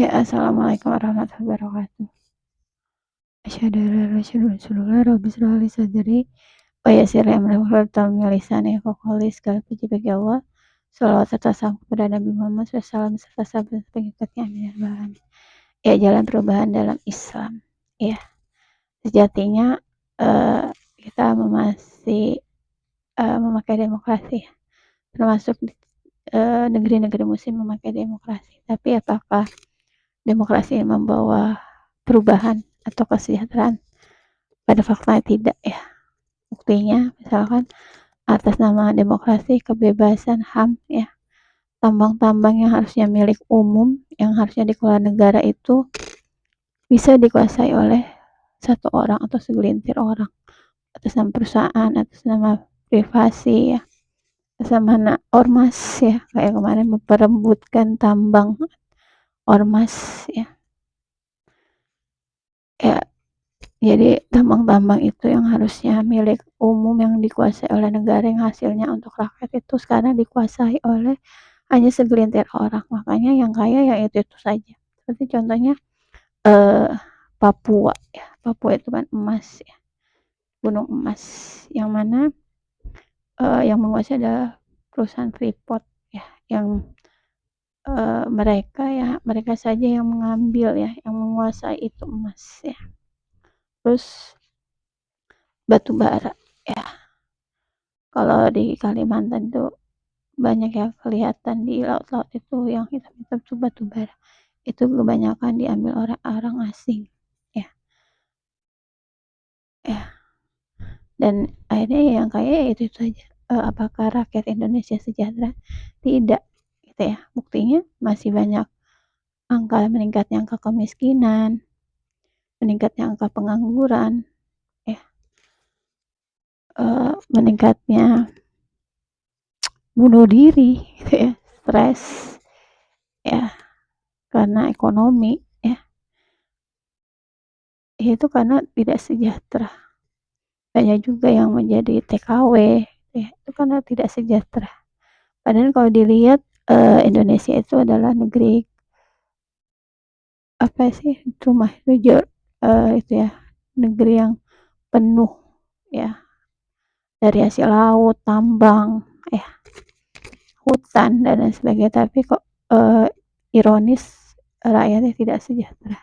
Ya, assalamualaikum warahmatullahi wabarakatuh. Asyhadu an la ilaha illallah, rabbi shrah li sadri wa yassir li amri wahlul 'uqdatam min lisani yafqahu qawli. Segala puji bagi Allah. Shalawat serta salam kepada Nabi Muhammad SAW serta sahabat pengikutnya, amin ya rabbal alamin. Ya, jalan perubahan dalam Islam. Ya, sejatinya kita masih memakai demokrasi ya, termasuk negeri-negeri muslim memakai demokrasi. Tapi apakah demokrasi membawa perubahan atau kesejahteraan? Pada faktanya tidak ya. Buktinya misalkan atas nama demokrasi, kebebasan, HAM ya, tambang-tambang yang harusnya milik umum, yang harusnya dikelola negara itu bisa dikuasai oleh satu orang atau segelintir orang atas nama perusahaan, atas nama privasi ya, atas nama ormas ya, kayak kemarin memperebutkan tambang ormas ya. Ya, jadi tambang-tambang itu yang harusnya milik umum yang dikuasai oleh negara, yang hasilnya untuk rakyat, itu sekarang dikuasai oleh hanya segelintir orang. Makanya yang kaya ya itu saja. Seperti contohnya Papua ya. Papua itu kan emas ya, gunung emas, yang mana yang menguasai adalah perusahaan Freeport ya, yang mereka saja yang mengambil ya, yang menguasai itu emas ya. Terus batu bara ya, kalau di Kalimantan itu banyak ya kelihatan di laut-laut itu yang hitam-hitam itu batu bara, itu kebanyakan diambil orang asing ya. Dan akhirnya yang kaya itu saja. Apakah rakyat Indonesia sejahtera? Tidak gitu ya. Buktinya masih banyak meningkatnya angka kemiskinan, meningkatnya angka pengangguran ya, meningkatnya bunuh diri gitu ya, stres ya, karena ekonomi ya, itu karena tidak sejahtera. Banyak juga yang menjadi TKW ya, itu karena tidak sejahtera. Padahal kalau dilihat Indonesia itu adalah negeri rumah itu ya, negeri yang penuh ya, dari hasil laut, tambang ya, hutan dan lain sebagainya, tapi kok ironis rakyatnya tidak sejahtera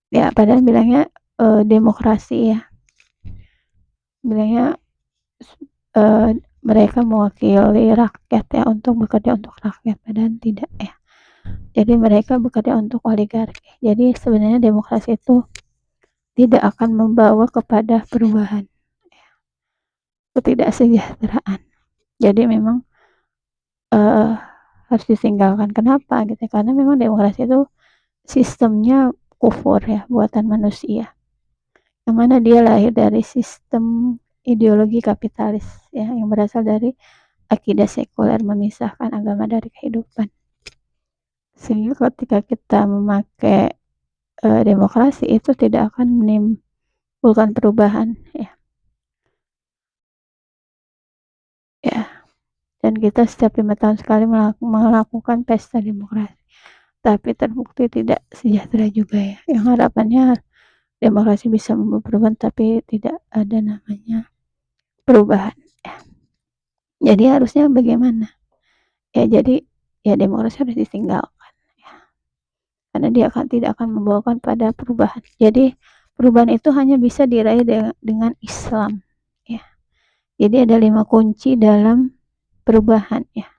ya. Padahal bilangnya demokrasi ya, bilangnya mereka mewakili rakyat ya, untuk bekerja untuk rakyat, padahal tidak ya. Jadi mereka bekerja untuk oligarki. Jadi sebenarnya demokrasi itu tidak akan membawa kepada perubahan, ketidaksejahteraan. Jadi memang harus ditinggalkan. Kenapa gitu? Karena memang demokrasi itu sistemnya kufur ya, buatan manusia. Yang mana dia lahir dari sistem ideologi kapitalis ya, yang berasal dari akidah sekuler, memisahkan agama dari kehidupan. Sehingga ketika kita memakai demokrasi itu tidak akan menimbulkan perubahan ya. Dan kita setiap 5 tahun sekali melakukan pesta demokrasi, tapi terbukti tidak sejahtera juga ya. Yang harapannya demokrasi bisa membawa perubahan, tapi tidak ada namanya perubahan ya. Jadi harusnya bagaimana ya? Jadi ya demokrasi harus ditinggalkan ya, karena dia tidak akan membawakan pada perubahan. Jadi perubahan itu hanya bisa diraih dengan Islam ya. Jadi ada 5 kunci dalam perubahan ya.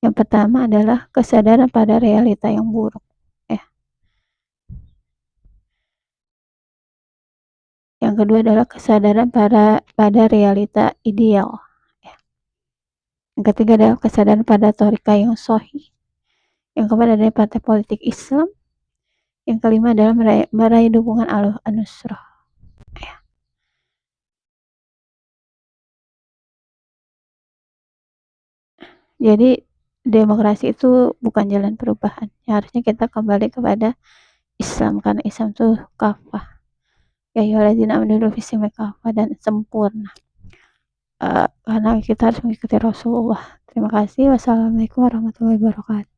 Yang pertama adalah kesadaran pada realita yang buruk ya. Yang kedua adalah kesadaran pada realita ideal ya. Yang ketiga adalah kesadaran pada thariqah yang sahih. Yang keempat adalah partai politik Islam. Yang kelima adalah meraih dukungan An-Nusrah ya. Jadi demokrasi itu bukan jalan perubahan ya, harusnya kita kembali kepada Islam, karena Islam itu kafah ya, ayyuhalladzina amanu fismi kafah, dan sempurna. Karena kita harus mengikuti Rasulullah. Terima kasih. Wassalamualaikum warahmatullahi wabarakatuh.